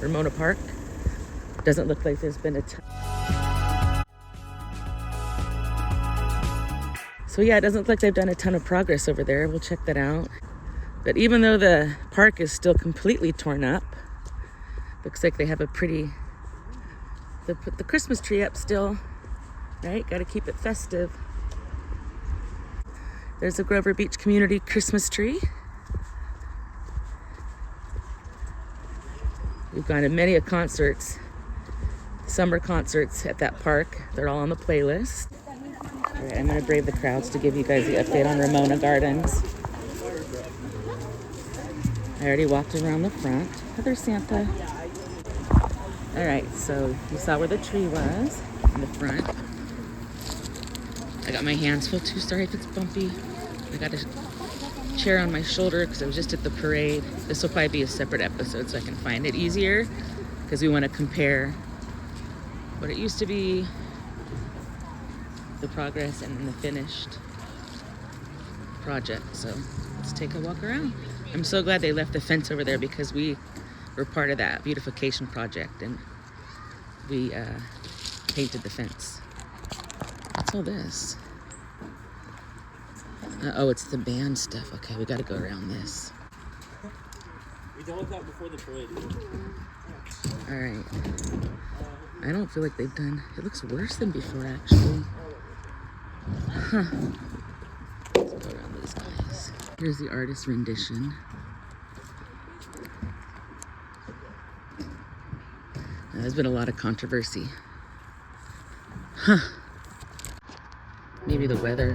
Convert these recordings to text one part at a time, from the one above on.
Ramona Park. Doesn't look like there's been a ton. So yeah, it doesn't look like they've done a ton of progress over there. We'll check that out. But even though the park is still completely torn up, looks like they have a pretty, they put the Christmas tree up still, right? Got to keep it festive. There's a Grover Beach Community Christmas tree. We've gone to many concerts, summer concerts at that park. They're all on the playlist. All right, I'm gonna brave the crowds to give you guys the update on Ramona Gardens. I already walked around the front. Oh, there's Santa. All right, so you saw where the tree was in the front. I got my hands full too. Sorry if it's bumpy. I got a chair on my shoulder because I was just at the parade. This will probably be a separate episode so I can find it easier because we want to compare what it used to be, the progress, and then the finished project. So let's take a walk around. I'm so glad they left the fence over there because we were part of that beautification project and we painted the fence. What's all this? Oh, it's the band stuff. Okay, we gotta go around this. We dealt with that before the parade. All right. I don't feel like they've done, it looks worse than before actually. Huh. Let's go around these guys. Here's the artist rendition. Now, there's been a lot of controversy. Huh. Maybe the weather.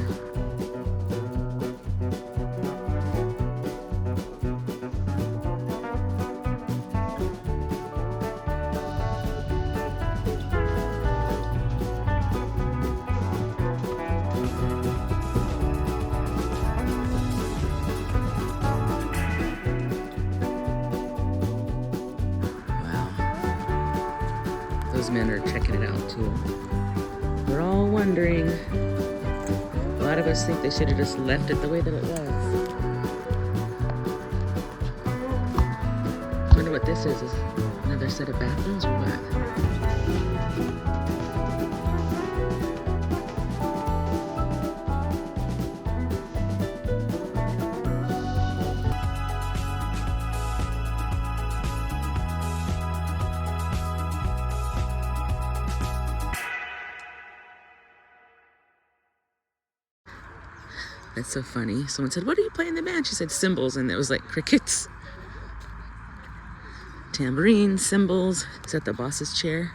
Those men are checking it out too. We're all wondering. A lot of us think they should have just left it the way that it was. I wonder what this is another set of bathrooms or what? That's so funny. Someone said, "What are you playing in the band?" She said, "Cymbals," and it was like crickets. Tambourine, cymbals. Is that the boss's chair?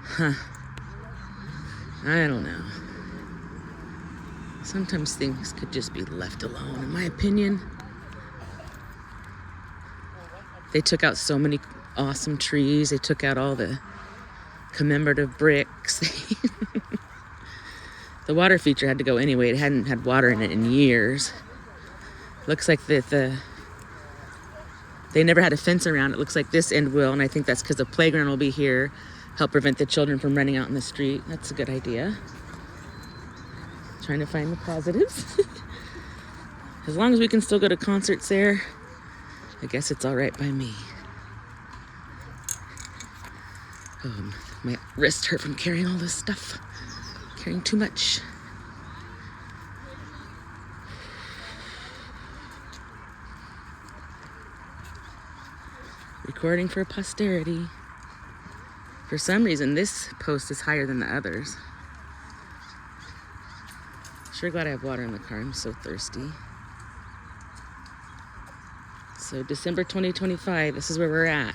Huh. I don't know. Sometimes things could just be left alone, in my opinion. They took out so many awesome trees. They took out all the commemorative bricks. The water feature had to go anyway. It hadn't had water in it in years. Looks like they never had a fence around. It looks like this end will, and I think that's because the playground will be here, help prevent the children from running out in the street. That's a good idea. Trying to find the positives. As long as we can still go to concerts there, I guess it's all right by me. My wrist hurt from carrying all this stuff. Carrying too much. Recording for posterity. For some reason, this post is higher than the others. Sure glad I have water in the car. I'm so thirsty. So December 2025, this is where we're at.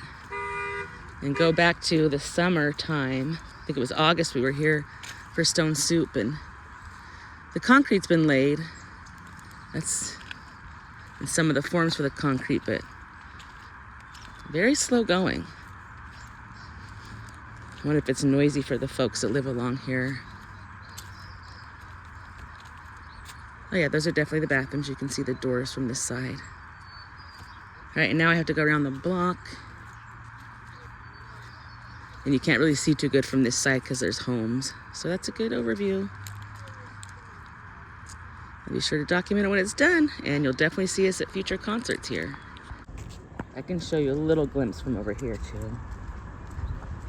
And go back to the summertime. I think it was August we were here for Stone Soup, and the concrete's been laid. That's in some of the forms for the concrete, but very slow going. I wonder if it's noisy for the folks that live along here. Oh yeah, those are definitely the bathrooms. You can see the doors from this side. All right, and now I have to go around the block. And you can't really see too good from this side because there's homes. So that's a good overview. I'll be sure to document it when it's done, and you'll definitely see us at future concerts here. I can show you a little glimpse from over here too,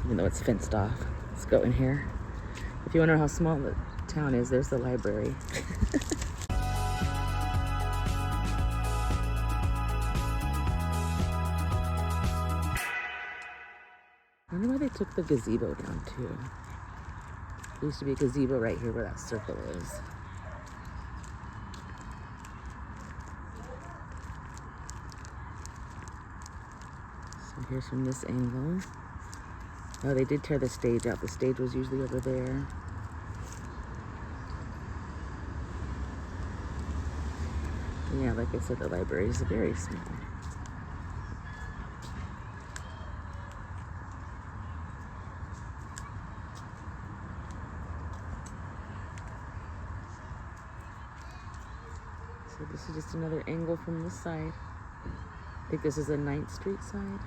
even though it's fenced off. Let's go in here. If you wonder how small the town is, there's the library. I wonder why they took the gazebo down too. There used to be a gazebo right here where that circle is. So here's from this angle. Oh, they did tear the stage out. The stage was usually over there. Yeah, like I said, the library is very small. So this is just another angle from this side. I think this is the 9th Street side.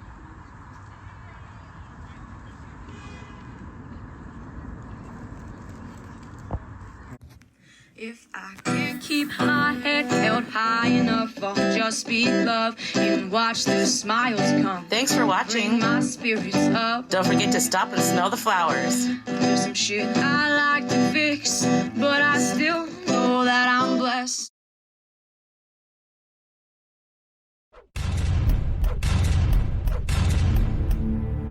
If I can't keep my head held high enough, I'll just speak love and watch the smiles come. Thanks for watching. Bring my spirits up. Don't forget to stop and smell the flowers. There's some shit I like to fix, but I